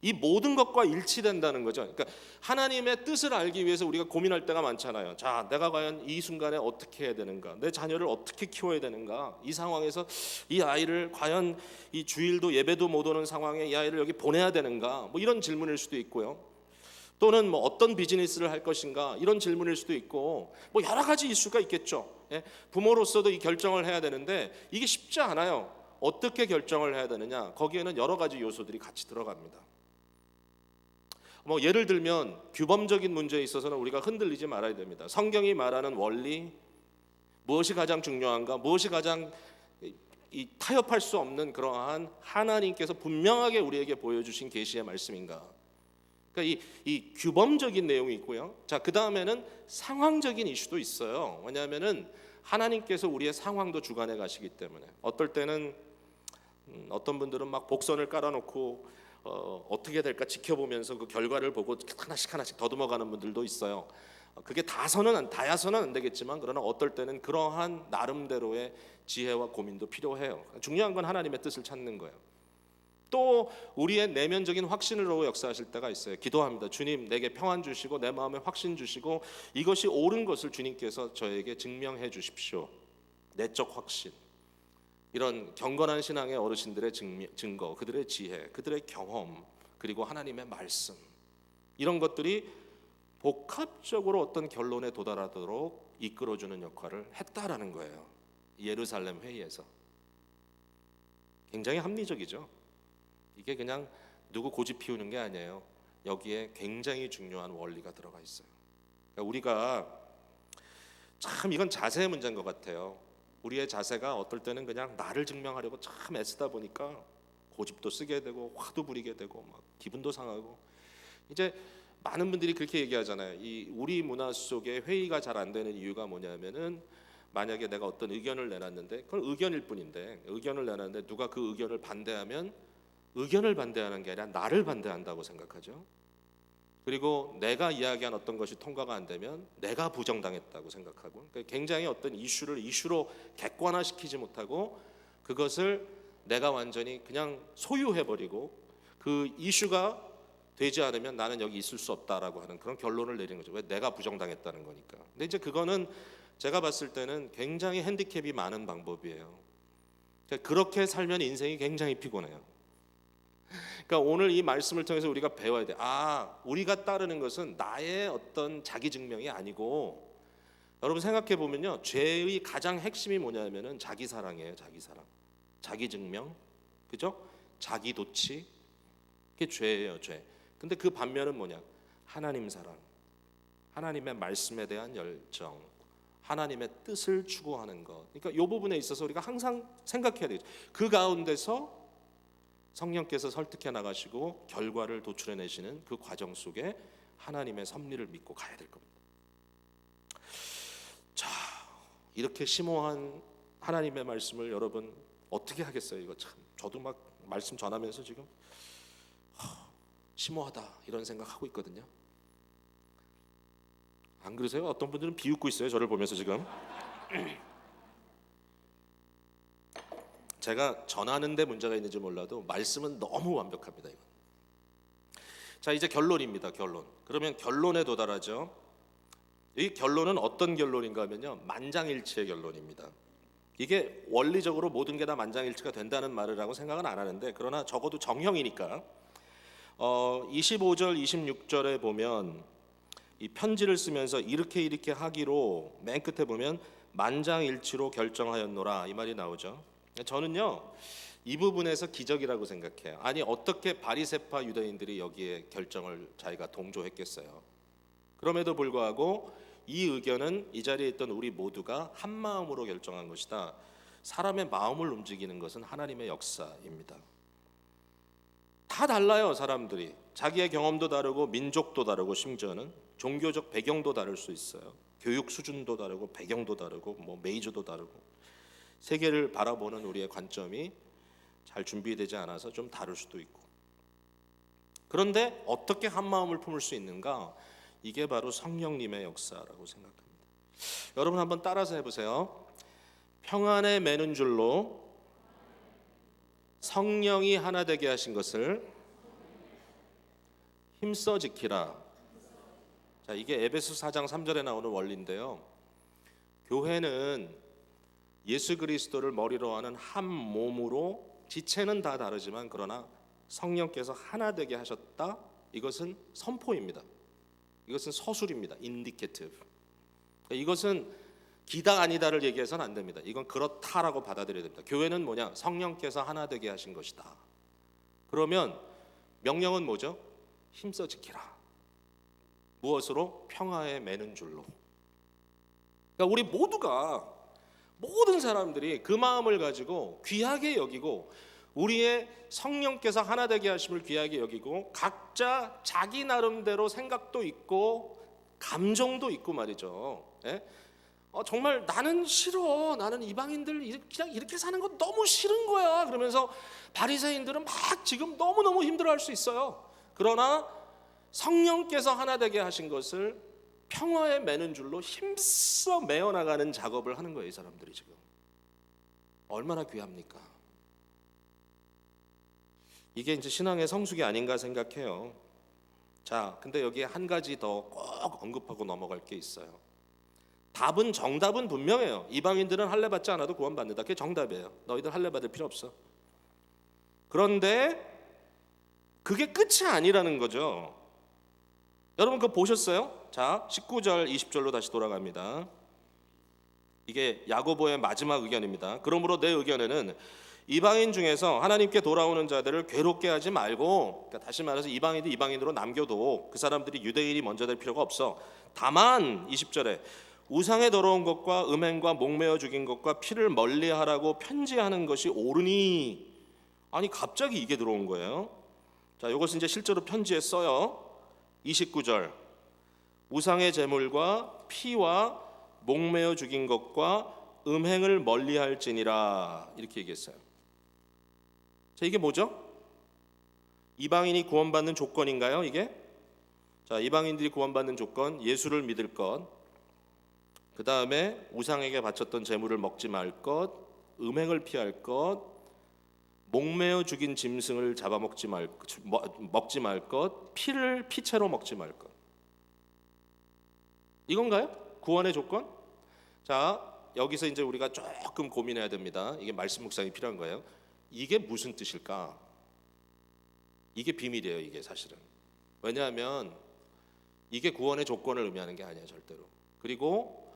S1: 이 모든 것과 일치된다는 거죠. 그러니까 하나님의 뜻을 알기 위해서 우리가 고민할 때가 많잖아요. 자, 내가 과연 이 순간에 어떻게 해야 되는가? 내 자녀를 어떻게 키워야 되는가? 이 상황에서 이 아이를 과연 이 주일도 예배도 못 오는 상황에 이 아이를 여기 보내야 되는가? 뭐 이런 질문일 수도 있고요. 또는 뭐 어떤 비즈니스를 할 것인가? 이런 질문일 수도 있고 뭐 여러 가지 이슈가 있겠죠. 예? 부모로서도 이 결정을 해야 되는데 이게 쉽지 않아요. 어떻게 결정을 해야 되느냐? 거기에는 여러 가지 요소들이 같이 들어갑니다. 뭐 예를 들면 규범적인 문제에 있어서는 우리가 흔들리지 말아야 됩니다. 성경이 말하는 원리, 무엇이 가장 중요한가, 무엇이 가장 이 타협할 수 없는 그러한 하나님께서 분명하게 우리에게 보여주신 계시의 말씀인가. 그러니까 이 규범적인 내용이 있고요. 자, 그 다음에는 상황적인 이슈도 있어요. 왜냐하면은 하나님께서 우리의 상황도 주관해 가시기 때문에 어떨 때는 어떤 분들은 막 복선을 깔아놓고 어떻게 될까 지켜보면서 그 결과를 보고 하나씩 더듬어가는 분들도 있어요. 그게 다야서는 안 되겠지만 그러나 어떨 때는 그러한 나름대로의 지혜와 고민도 필요해요. 중요한 건 하나님의 뜻을 찾는 거예요. 또 우리의 내면적인 확신으로 역사하실 때가 있어요. 기도합니다. 주님, 내게 평안 주시고 내 마음에 확신 주시고 이것이 옳은 것을 주님께서 저에게 증명해 주십시오. 내적 확신. 이런 경건한 신앙의 어르신들의 증거, 그들의 지혜, 그들의 경험, 그리고 하나님의 말씀, 이런 것들이 복합적으로 어떤 결론에 도달하도록 이끌어주는 역할을 했다라는 거예요. 예루살렘 회의에서. 굉장히 합리적이죠. 이게 그냥 누구 고집 피우는 게 아니에요. 여기에 굉장히 중요한 원리가 들어가 있어요. 그러니까 우리가 참 이건 자세의 문제인 것 같아요. 우리의 자세가 어떨 때는 그냥 나를 증명하려고 참 애쓰다 보니까 고집도 쓰게 되고 화도 부리게 되고 막 기분도 상하고. 이제 많은 분들이 그렇게 얘기하잖아요. 이 우리 문화 속에 회의가 잘 안 되는 이유가 뭐냐면은 만약에 내가 어떤 의견을 내놨는데 그건 의견일 뿐인데 의견을 내놨는데 누가 그 의견을 반대하면 의견을 반대하는 게 아니라 나를 반대한다고 생각하죠. 그리고 내가 이야기한 어떤 것이 통과가 안 되면 내가 부정당했다고 생각하고, 그러니까 굉장히 어떤 이슈를 이슈로 객관화시키지 못하고 그것을 내가 완전히 그냥 소유해버리고 그 이슈가 되지 않으면 나는 여기 있을 수 없다라고 하는 그런 결론을 내리는 거죠. 왜? 내가 부정당했다는 거니까. 근데 이제 그거는 제가 봤을 때는 굉장히 핸디캡이 많은 방법이에요. 그렇게 살면 인생이 굉장히 피곤해요. 그러니까 오늘 이 말씀을 통해서 우리가 배워야 돼. 우리가 따르는 것은 나의 어떤 자기 증명이 아니고, 여러분 생각해 보면요, 죄의 가장 핵심이 뭐냐면은 자기 사랑이에요. 자기 사랑, 자기 증명, 그죠? 자기 도취, 그게 죄예요, 죄. 근데 그 반면은 뭐냐? 하나님 사랑, 하나님의 말씀에 대한 열정, 하나님의 뜻을 추구하는 것. 그러니까 이 부분에 있어서 우리가 항상 생각해야 되죠. 그 가운데서 성령께서 설득해 나가시고 결과를 도출해내시는 그 과정 속에 하나님의 섭리를 믿고 가야 될 겁니다. 자, 이렇게 심오한 하나님의 말씀을 여러분 어떻게 하겠어요? 이거 참 저도 막 말씀 전하면서 지금 심오하다 이런 생각하고 있거든요. 안 그러세요? 어떤 분들은 비웃고 있어요. 저를 보면서 지금. 제가 전하는 데 문제가 있는지 몰라도 말씀은 너무 완벽합니다. 이건. 자, 이제 결론입니다. 결론. 그러면 결론에 도달하죠. 이 결론은 어떤 결론인가 하면요, 만장일치의 결론입니다. 이게 원리적으로 모든 게 다 만장일치가 된다는 말이라고 생각은 안 하는데, 그러나 적어도 정형이니까 25절 26절에 보면 이 편지를 쓰면서 이렇게 하기로 맨 끝에 보면 만장일치로 결정하였노라 이 말이 나오죠. 저는요 이 부분에서 기적이라고 생각해요. 아니 어떻게 바리새파 유대인들이 여기에 결정을 자기가 동조했겠어요. 그럼에도 불구하고 이 의견은 이 자리에 있던 우리 모두가 한 마음으로 결정한 것이다. 사람의 마음을 움직이는 것은 하나님의 역사입니다. 다 달라요. 사람들이 자기의 경험도 다르고 민족도 다르고 심지어는 종교적 배경도 다를 수 있어요. 교육 수준도 다르고 배경도 다르고 뭐 메이저도 다르고 세계를 바라보는 우리의 관점이 잘 준비되지 않아서 좀 다를 수도 있고. 그런데 어떻게 한 마음을 품을 수 있는가? 이게 바로 성령님의 역사라고 생각합니다. 여러분 한번 따라서 해보세요. 평안에 매는 줄로 성령이 하나 되게 하신 것을 힘써 지키라. 자, 이게 에베소 4장 3절에 나오는 원리인데요. 교회는 예수 그리스도를 머리로 하는 한 몸으로 지체는 다 다르지만 그러나 성령께서 하나 되게 하셨다. 이것은 선포입니다. 이것은 서술입니다. 인디케티브. 이것은 기다 아니다를 얘기해서는 안 됩니다. 이건 그렇다라고 받아들여야 됩니다. 교회는 뭐냐? 성령께서 하나 되게 하신 것이다. 그러면 명령은 뭐죠? 힘써 지키라. 무엇으로? 평화에 매는 줄로. 그러니까 우리 모두가, 모든 사람들이 그 마음을 가지고 귀하게 여기고 우리의 성령께서 하나 되게 하심을 귀하게 여기고 각자 자기 나름대로 생각도 있고 감정도 있고 말이죠. 예? 정말 나는 싫어. 나는 이방인들 그냥 이렇게 사는 거 너무 싫은 거야. 그러면서 바리새인들은 막 지금 너무너무 힘들어할 수 있어요. 그러나 성령께서 하나 되게 하신 것을 평화에 매는 줄로 힘써 매어나가는 작업을 하는 거예요. 이 사람들이 지금. 얼마나 귀합니까? 이게 이제 신앙의 성숙이 아닌가 생각해요. 자, 근데 여기에 한 가지 더 꼭 언급하고 넘어갈 게 있어요. 정답은 분명해요. 이방인들은 할례 받지 않아도 구원받는다. 그게 정답이에요. 너희들 할례 받을 필요 없어. 그런데 그게 끝이 아니라는 거죠. 여러분 그거 보셨어요? 자, 19절 20절로 다시 돌아갑니다. 이게 야고보의 마지막 의견입니다. 그러므로 내 의견에는 이방인 중에서 하나님께 돌아오는 자들을 괴롭게 하지 말고, 그러니까 다시 말해서 이방인들 이방인으로 남겨도 그 사람들이 유대인이 먼저 될 필요가 없어. 다만 20절에 우상에 더러운 것과 음행과 목매어 죽인 것과 피를 멀리하라고 편지하는 것이 옳으니. 아니 갑자기 이게 들어온 거예요. 자, 이것은 이제 실제로 편지에 써요. 29절 우상의 제물과 피와 목매어 죽인 것과 음행을 멀리할지니라 이렇게 얘기했어요. 자, 이게 뭐죠? 이방인이 구원받는 조건인가요? 이게? 자, 이방인들이 구원받는 조건, 예수를 믿을 것, 그 다음에 우상에게 바쳤던 제물을 먹지 말 것, 음행을 피할 것, 목매어 죽인 짐승을 잡아먹지 먹지 말 것, 피를 피채로 먹지 말 것. 이건가요? 구원의 조건? 자, 여기서 이제 우리가 조금 고민해야 됩니다. 이게 말씀 묵상이 필요한 거예요. 이게 무슨 뜻일까? 이게 비밀이에요. 이게 사실은. 왜냐하면 이게 구원의 조건을 의미하는 게 아니에요. 절대로. 그리고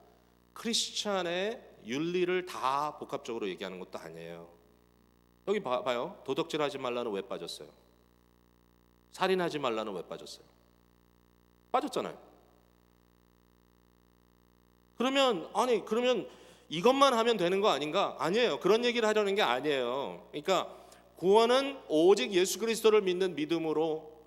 S1: 크리스찬의 윤리를 다 복합적으로 얘기하는 것도 아니에요. 여기 봐요. 도덕질하지 말라는 왜 빠졌어요? 살인하지 말라는 왜 빠졌어요? 빠졌잖아요. 그러면 이것만 하면 되는 거 아닌가? 아니에요. 그런 얘기를 하려는 게 아니에요. 그러니까 구원은 오직 예수 그리스도를 믿는 믿음으로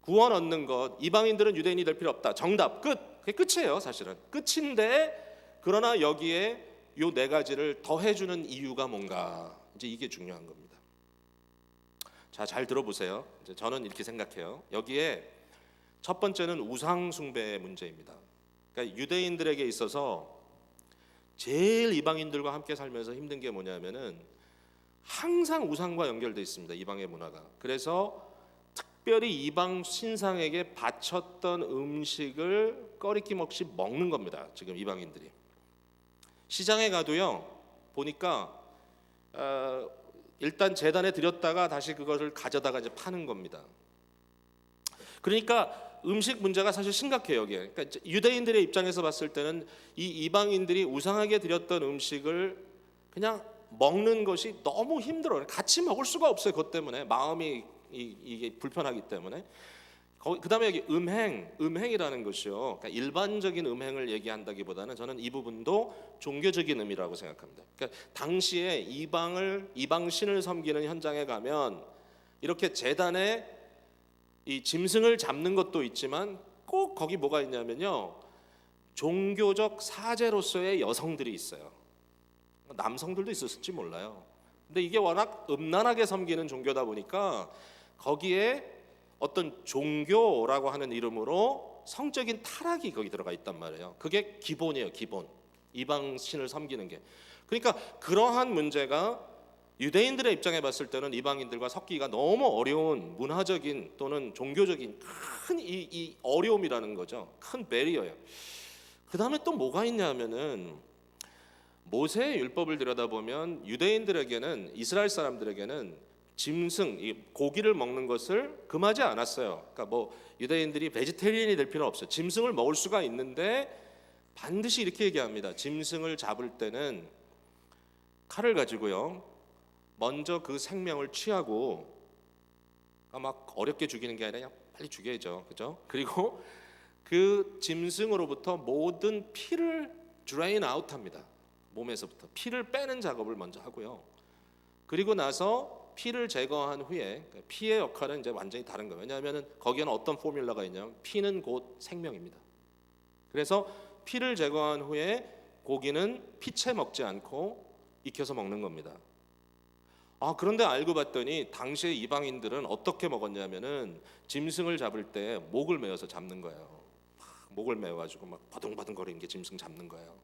S1: 구원 얻는 것. 이방인들은 유대인이 될 필요 없다. 정답. 끝. 그게 끝이에요. 사실은. 끝인데 그러나 여기에 요 네 가지를 더해주는 이유가 뭔가. 이제 이게 중요한 겁니다. 자, 잘 들어보세요. 이제 저는 이렇게 생각해요. 여기에 첫 번째는 우상 숭배의 문제입니다. 그러니까 유대인들에게 있어서 제일 이방인들과 함께 살면서 힘든 게 뭐냐면은 항상 우상과 연결되어 있습니다. 이방의 문화가. 그래서 특별히 이방 신상에게 바쳤던 음식을 꺼리낌 없이 먹는 겁니다. 지금 이방인들이. 시장에 가도요. 보니까 일단 재단에 드렸다가 다시 그것을 가져다가 이제 파는 겁니다. 그러니까 음식 문제가 사실 심각해요. 여기에. 그러니까 유대인들의 입장에서 봤을 때는 이 이방인들이 우상하게 드렸던 음식을 그냥 먹는 것이 너무 힘들어요. 같이 먹을 수가 없어요. 그것 때문에 마음이 이게 불편하기 때문에. 그 다음에 여기 음행이라는 것이요. 그러니까 일반적인 음행을 얘기한다기보다는 저는 이 부분도 종교적인 의미라고 생각합니다. 그러니까 당시에 이방 신을 섬기는 현장에 가면 이렇게 제단에 이 짐승을 잡는 것도 있지만 꼭 거기 뭐가 있냐면요. 종교적 사제로서의 여성들이 있어요. 남성들도 있었을지 몰라요. 근데 이게 워낙 음란하게 섬기는 종교다 보니까 거기에 어떤 종교라고 하는 이름으로 성적인 타락이 거기 들어가 있단 말이에요. 그게 기본이에요. 기본. 이방 신을 섬기는 게. 그러니까 그러한 문제가 유대인들의 입장에 봤을 때는 이방인들과 섞기가 너무 어려운 문화적인 또는 종교적인 큰 이 어려움이라는 거죠. 큰 베리어예요. 그 다음에 또 뭐가 있냐면은 모세의 율법을 들여다보면 유대인들에게는, 이스라엘 사람들에게는 짐승, 이 고기를 먹는 것을 금하지 않았어요. 그러니까 뭐 유대인들이 베지테리언이 될 필요는 없어요. 짐승을 먹을 수가 있는데 반드시 이렇게 얘기합니다. 짐승을 잡을 때는 칼을 가지고요, 먼저 그 생명을 취하고, 막 어렵게 죽이는 게 아니라 그냥 빨리 죽여야죠, 그죠? 그리고 그 짐승으로부터 모든 피를 drain out 합니다. 몸에서부터 피를 빼는 작업을 먼저 하고요. 그리고 나서 피를 제거한 후에, 피의 역할은 이제 완전히 다른 거예요. 왜냐하면 거기에는 어떤 포뮬러가 있냐면 피는 곧 생명입니다. 그래서 피를 제거한 후에 고기는 피채 먹지 않고 익혀서 먹는 겁니다. 그런데 알고 봤더니 당시에 이방인들은 어떻게 먹었냐면은 짐승을 잡을 때 목을 메어서 잡는 거예요. 목을 메어가지고 막 바둥바둥거리는 게 짐승 잡는 거예요.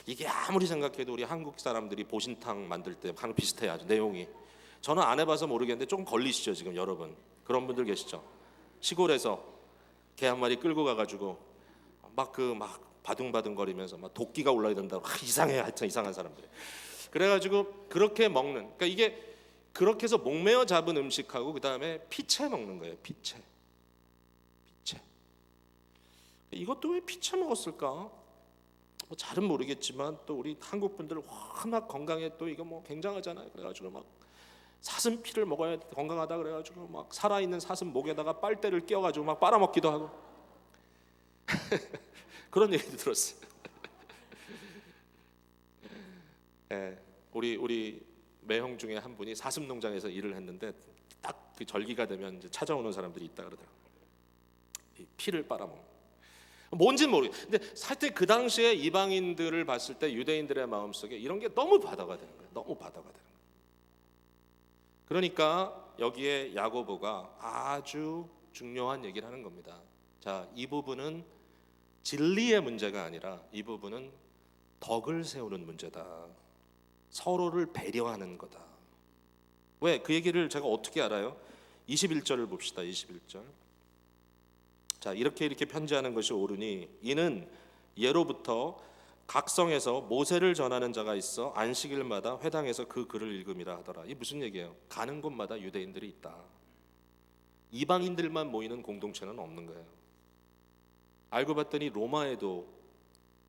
S1: 이게 아무리 생각해도 우리 한국 사람들이 보신탕 만들 때 항상 비슷해요. 아주 내용이. 저는 안 해봐서 모르겠는데 조금 걸리시죠 지금 여러분. 그런 분들 계시죠. 시골에서 개 한 마리 끌고 가가지고 막 바둥바둥거리면서 막 도끼가 올라야 된다고 이상해. 하여튼 이상한 사람들. 그래가지고 그렇게 먹는, 그러니까 이게 그렇게 해서 목매어 잡은 음식하고 그 다음에 피채 먹는 거예요. 피채. 이것도 왜 피채 먹었을까? 뭐 잘은 모르겠지만 또 우리 한국 분들 워낙 건강에 또 이거 뭐 굉장하잖아요. 그래가지고 막 사슴 피를 먹어야 건강하다 그래가지고 막 살아있는 사슴 목에다가 빨대를 끼워가지고 막 빨아먹기도 하고 그런 얘기도 들었어요. 네, 우리 매형 중에 한 분이 사슴 농장에서 일을 했는데 딱 그 절기가 되면 이제 찾아오는 사람들이 있다 그러더라고요. 이 피를 빨아먹는. 뭔지는 모르겠어요. 근데 사실 그 당시에 이방인들을 봤을 때 유대인들의 마음속에 이런 게 너무 바다가 되는 거예요. 너무 바다가 되는 거예요. 그러니까 여기에 야고보가 아주 중요한 얘기를 하는 겁니다. 자, 이 부분은 진리의 문제가 아니라 이 부분은 덕을 세우는 문제다. 서로를 배려하는 거다. 왜? 그 얘기를 제가 어떻게 알아요? 21절을 봅시다. 21절. 자, 이렇게 편지하는 것이 옳으니 이는 예로부터 각 성에서 모세를 전하는 자가 있어 안식일마다 회당에서 그 글을 읽음이라 하더라. 이 무슨 얘기예요? 가는 곳마다 유대인들이 있다. 이방인들만 모이는 공동체는 없는 거예요. 알고 봤더니 로마에도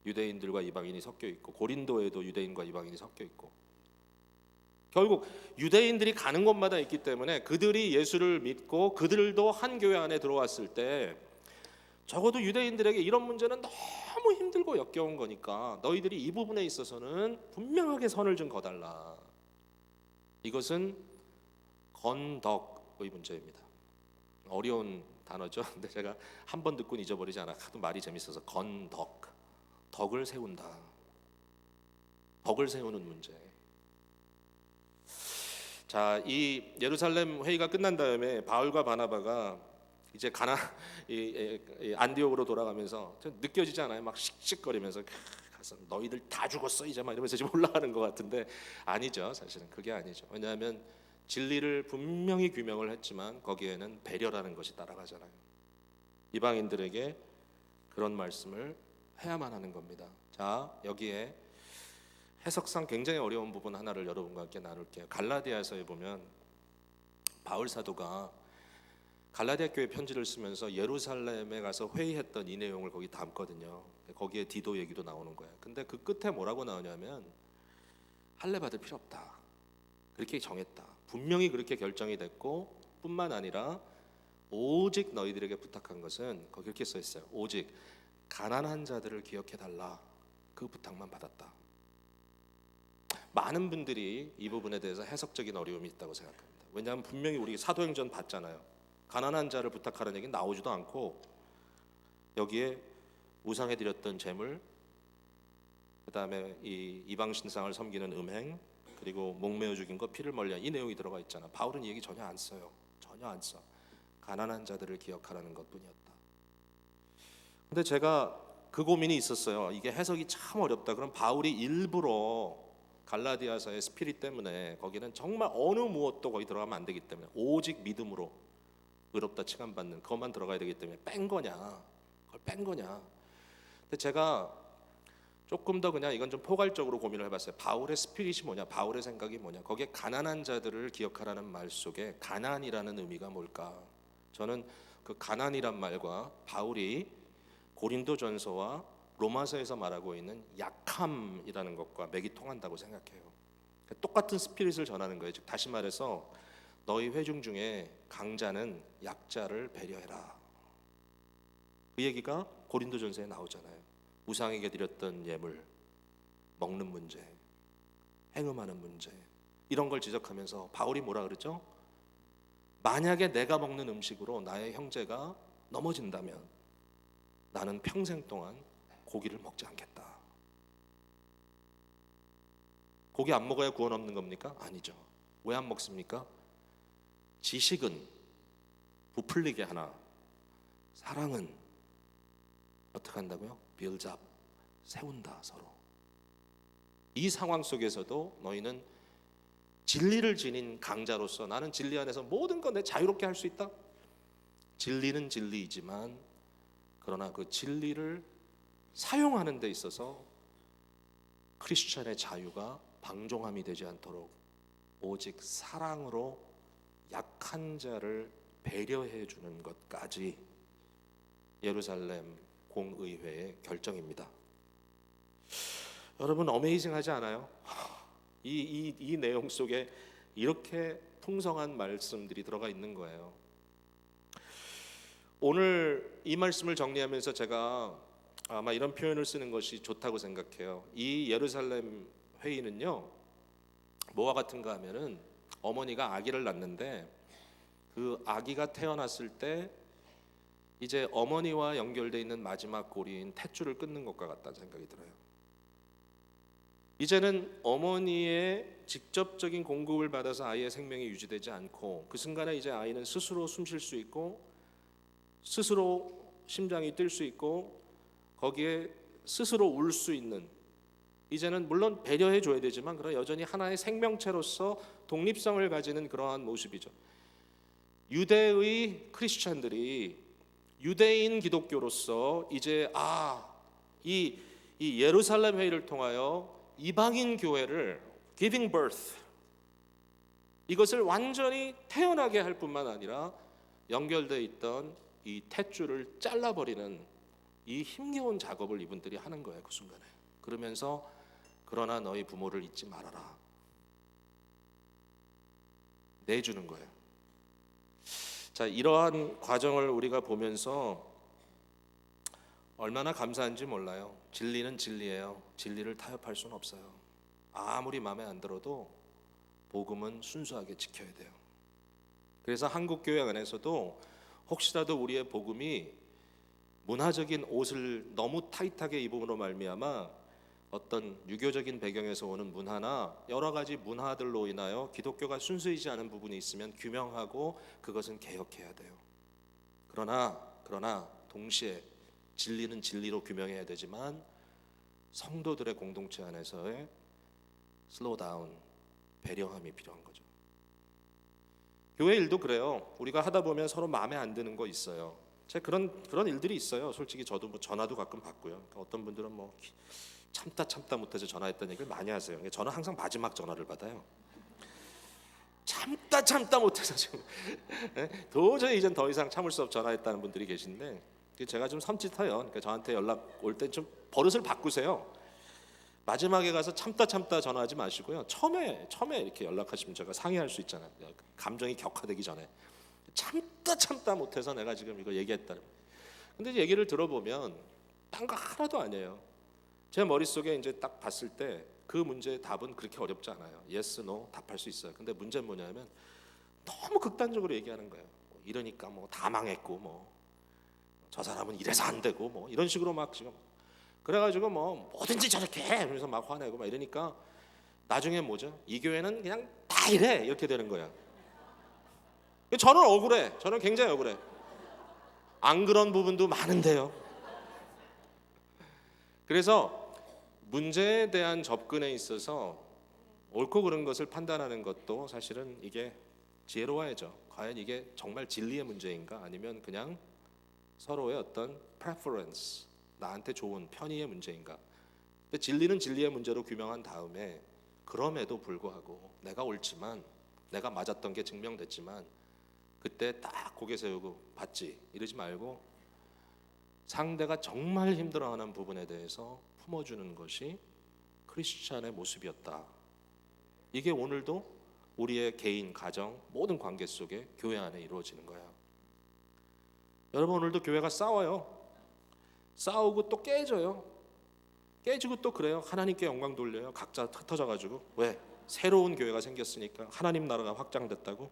S1: 유대인들과 이방인이 섞여 있고 고린도에도 유대인과 이방인이 섞여 있고, 결국 유대인들이 가는 곳마다 있기 때문에 그들이 예수를 믿고 그들도 한 교회 안에 들어왔을 때 적어도 유대인들에게 이런 문제는 너무 힘들고 역겨운 거니까 너희들이 이 부분에 있어서는 분명하게 선을 좀 거달라. 이것은 건덕의 문제입니다. 어려운 단어죠. 근데 제가 한 번 듣고는 잊어버리지 않아. 하도 말이 재밌어서 건덕, 덕을 세운다. 덕을 세우는 문제. 자, 이 예루살렘 회의가 끝난 다음에 바울과 바나바가 이제 안디옥으로 돌아가면서 느껴지지 않아요? 막 씩씩거리면서 가서 너희들 다 죽었어 이제 막 이러면서 지금 올라가는 것 같은데 아니죠. 사실은 그게 아니죠. 왜냐하면 진리를 분명히 규명을 했지만 거기에는 배려라는 것이 따라가잖아요. 이방인들에게 그런 말씀을 해야만 하는 겁니다. 자, 여기에 해석상 굉장히 어려운 부분 하나를 여러분과 함께 나눌게요. 갈라디아서에 보면 바울 사도가 갈라디아 교회 편지를 쓰면서 예루살렘에 가서 회의했던 이 내용을 거기 담거든요. 거기에 디도 얘기도 나오는 거예요. 근데 그 끝에 뭐라고 나오냐면 할례 받을 필요 없다. 그렇게 정했다. 분명히 그렇게 결정이 됐고 뿐만 아니라 오직 너희들에게 부탁한 것은 거기 이렇게 써 있어요. 오직 가난한 자들을 기억해 달라. 그 부탁만 받았다. 많은 분들이 이 부분에 대해서 해석적인 어려움이 있다고 생각합니다. 왜냐하면 분명히 우리 사도행전 봤잖아요. 가난한 자를 부탁하라는 얘기는 나오지도 않고 여기에 우상에 드렸던 제물, 그다음에 이 이방 신상을 섬기는 음행, 그리고 목매어 죽인 거, 피를 멀리한 이 내용이 들어가 있잖아. 바울은 이 얘기 전혀 안 써요. 전혀 안 써. 가난한 자들을 기억하라는 것뿐이었다. 근데 제가 그 고민이 있었어요. 이게 해석이 참 어렵다. 그럼 바울이 일부러 갈라디아서의 스피릿 때문에 거기는 정말 어느 무엇도 거기 들어가면 안 되기 때문에 오직 믿음으로 의롭다 칭함받는 그것만 들어가야 되기 때문에 뺀 거냐, 그걸 뺀 거냐. 근데 제가 조금 더 그냥 이건 좀 포괄적으로 고민을 해봤어요. 바울의 스피릿이 뭐냐, 바울의 생각이 뭐냐. 거기에 가난한 자들을 기억하라는 말 속에 가난이라는 의미가 뭘까. 저는 그 가난이란 말과 바울이 고린도전서와 로마서에서 말하고 있는 약함이라는 것과 맥이 통한다고 생각해요. 똑같은 스피릿을 전하는 거예요. 즉 다시 말해서 너희 회중 중에 강자는 약자를 배려해라. 그 얘기가 고린도전서에 나오잖아요. 우상에게 드렸던 예물, 먹는 문제, 행음하는 문제, 이런 걸 지적하면서 바울이 뭐라 그러죠? 만약에 내가 먹는 음식으로 나의 형제가 넘어진다면 나는 평생 동안 고기를 먹지 않겠다. 고기 안 먹어야 구원 없는 겁니까? 아니죠. 왜 안 먹습니까? 지식은 부풀리게 하나, 사랑은 어떻게 한다고요? build up, 세운다 서로. 이 상황 속에서도 너희는 진리를 지닌 강자로서 나는 진리 안에서 모든 건 내 자유롭게 할 수 있다. 진리는 진리이지만 그러나 그 진리를 사용하는 데 있어서 크리스천의 자유가 방종함이 되지 않도록 오직 사랑으로 약한 자를 배려해 주는 것까지 예루살렘 공의회의 결정입니다. 여러분 어메이징하지 않아요? 이 내용 속에 이렇게 풍성한 말씀들이 들어가 있는 거예요. 오늘 이 말씀을 정리하면서 제가 아마 이런 표현을 쓰는 것이 좋다고 생각해요. 이 예루살렘 회의는요, 뭐와 같은가 하면은 어머니가 아기를 낳는데 그 아기가 태어났을 때 이제 어머니와 연결되어 있는 마지막 고리인 탯줄을 끊는 것과 같다는 생각이 들어요. 이제는 어머니의 직접적인 공급을 받아서 아이의 생명이 유지되지 않고 그 순간에 이제 아이는 스스로 숨 쉴 수 있고 스스로 심장이 뛸 수 있고 거기에 스스로 울 수 있는, 이제는 물론 배려해 줘야 되지만 그러나 여전히 하나의 생명체로서 독립성을 가지는 그러한 모습이죠. 유대의 크리스찬들이 유대인 기독교로서 이제 이 예루살렘 회의를 통하여 이방인 교회를 giving birth, 이것을 완전히 태어나게 할 뿐만 아니라 연결되어 있던 이 탯줄을 잘라버리는 이 힘겨운 작업을 이분들이 하는 거예요. 그 순간에. 그러면서 그러나 너희 부모를 잊지 말아라, 내주는 거예요. 자, 이러한 과정을 우리가 보면서 얼마나 감사한지 몰라요. 진리는 진리예요. 진리를 타협할 수는 없어요. 아무리 마음에 안 들어도 복음은 순수하게 지켜야 돼요. 그래서 한국 교회 안에서도 혹시라도 우리의 복음이 문화적인 옷을 너무 타이트하게 입음으로 말미암아 어떤 유교적인 배경에서 오는 문화나 여러 가지 문화들로 인하여 기독교가 순수이지 않은 부분이 있으면 규명하고 그것은 개혁해야 돼요. 그러나 동시에 진리는 진리로 규명해야 되지만 성도들의 공동체 안에서의 슬로우 다운, 배려함이 필요한 거죠. 교회 일도 그래요. 우리가 하다 보면 서로 마음에 안 드는 거 있어요. 제가 그런 일들이 있어요. 솔직히 저도 뭐 전화도 가끔 받고요. 그러니까 어떤 분들은 뭐 참다 못해서 전화했다는 얘기를 많이 하세요. 저는 항상 마지막 전화를 받아요. 참다 못해서 지금 도저히 이젠 더 이상 참을 수 없어 전화했다는 분들이 계신데 제가 좀 섬찟해요. 그러니까 저한테 연락 올 때 좀 버릇을 바꾸세요. 마지막에 가서 참다 전화하지 마시고요. 처음에 이렇게 연락하시면 제가 상의할 수 있잖아요. 감정이 격화되기 전에 참다 못해서 내가 지금 이거 얘기했다. 근데 얘기를 들어보면 딴 거 하나도 아니에요. 제 머릿속에 이제 딱 봤을 때 그 문제의 답은 그렇게 어렵지 않아요. yes, no 답할 수 있어요. 근데 문제는 뭐냐면 너무 극단적으로 얘기하는 거예요. 이러니까 뭐 다 망했고 뭐 저 사람은 이래서 안 되고 뭐 이런 식으로 막 지금 그래가지고 뭐 뭐든지 저렇게 해 이러면서 막 화내고 막 이러니까 나중에 뭐죠? 이 교회는 그냥 다 이래 이렇게 되는 거야. 저는 억울해. 저는 굉장히 억울해. 안 그런 부분도 많은데요. 그래서 문제에 대한 접근에 있어서 옳고 그른 것을 판단하는 것도 사실은 이게 지혜로워야죠. 과연 이게 정말 진리의 문제인가 아니면 그냥 서로의 어떤 preference, 나한테 좋은 편의의 문제인가. 근데 진리는 진리의 문제로 규명한 다음에 그럼에도 불구하고 내가 옳지만 내가 맞았던 게 증명됐지만 그때 딱 고개 세우고 봤지 이러지 말고 상대가 정말 힘들어하는 부분에 대해서 품어주는 것이 크리스찬의 모습이었다. 이게 오늘도 우리의 개인, 가정, 모든 관계 속에 교회 안에 이루어지는 거예요. 여러분 오늘도 교회가 싸워요. 싸우고 또 깨져요. 깨지고 또 그래요. 하나님께 영광 돌려요. 각자 흩어져가지고. 왜? 새로운 교회가 생겼으니까 하나님 나라가 확장됐다고?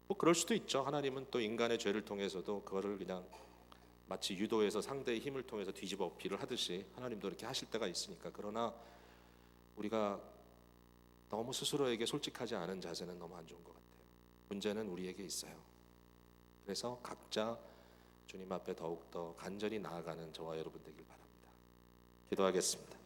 S1: 뭐 그럴 수도 있죠. 하나님은 또 인간의 죄를 통해서도 그거를 그냥 마치 유도해서 상대의 힘을 통해서 뒤집어 엎기를 하듯이 하나님도 이렇게 하실 때가 있으니까. 그러나 우리가 너무 스스로에게 솔직하지 않은 자세는 너무 안 좋은 것 같아요. 문제는 우리에게 있어요. 그래서 각자 주님 앞에 더욱더 간절히 나아가는 저와 여러분 되길 바랍니다. 기도하겠습니다.